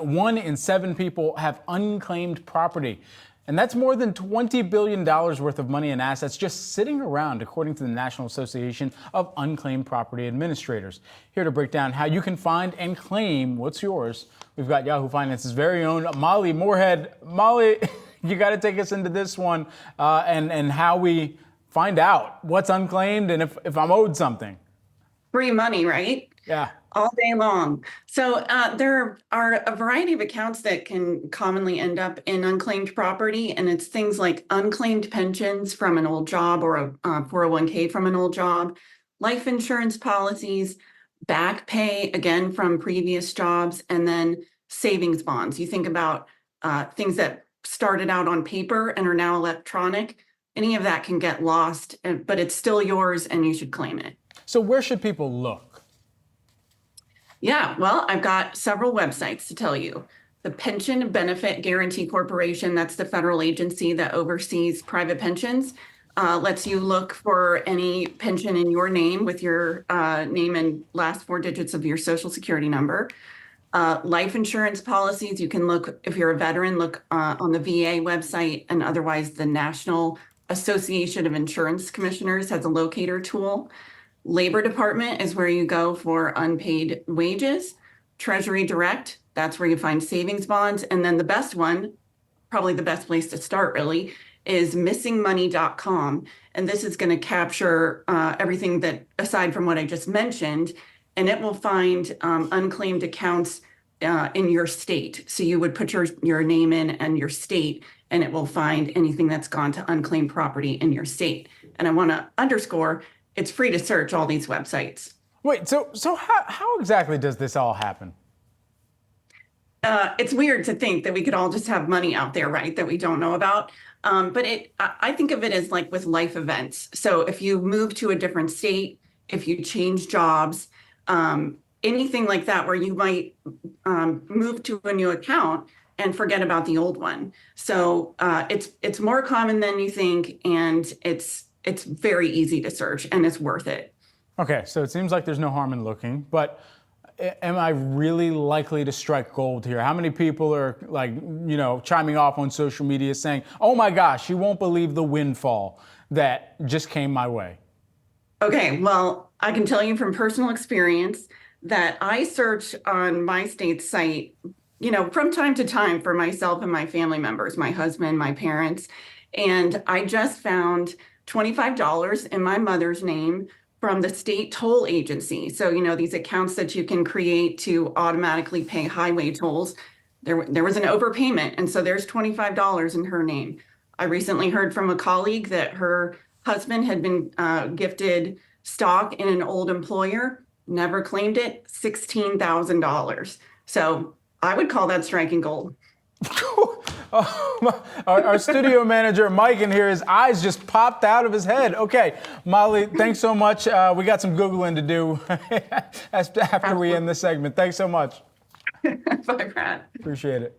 1 in 7 people have unclaimed property. And that's more than $20 billion worth of money and assets just sitting around, according to the National Association of Unclaimed Property Administrators. Here to break down how you can find and claim what's yours, we've got Yahoo Finance's very own Molly Moorhead. Molly, you got to take us into this one and how we find out what's unclaimed and if I'm owed something. Free money, right? Yeah. All day long. So there are a variety of accounts that can commonly end up in unclaimed property, and it's things like unclaimed pensions from an old job or a 401k from an old job, life insurance policies, back pay, again, from previous jobs, and then savings bonds. You think about things that started out on paper and are now electronic. Any of that can get lost, but it's still yours and you should claim it. So where should people look? Yeah, well, I've got several websites to tell you. The Pension Benefit Guaranty Corporation, that's the federal agency that oversees private pensions, lets you look for any pension in your name with your name and last 4 digits of your social security number. Life insurance policies, you can look, if you're a veteran, look on the VA website, and otherwise the National Association of Insurance Commissioners has a locator tool. Labor Department is where you go for unpaid wages. Treasury Direct, that's where you find savings bonds. And then the best one, probably the best place to start really, is missingmoney.com. And this is going to capture everything that, aside from what I just mentioned, and it will find unclaimed accounts in your state. So you would put your name in and your state, and it will find anything that's gone to unclaimed property in your state. And I want to underscore, it's free to search all these websites. Wait, so how exactly does this all happen? It's weird to think that we could all just have money out there, right, that we don't know about. But I think of it as like with life events. So if you move to a different state, if you change jobs, anything like that where you might move to a new account and forget about the old one. So it's more common than you think, and it's very easy to search, and it's worth it. Okay, so it seems like there's no harm in looking, but am I really likely to strike gold here? How many people are chiming off on social media saying, oh my gosh, you won't believe the windfall that just came my way? Okay, well, I can tell you from personal experience that I search on my state site, from time to time for myself and my family members, my husband, my parents, and I just found $25 in my mother's name from the state toll agency. So, these accounts that you can create to automatically pay highway tolls. There was an overpayment, and so there's $25 in her name. I recently heard from a colleague that her husband had been gifted stock in an old employer, never claimed it, $16,000. So I would call that striking gold. Our studio manager, Mike, in here, his eyes just popped out of his head. Okay, Molly, thanks so much. We got some Googling to do after we end this segment. Thanks so much. Bye, Brad. Appreciate it.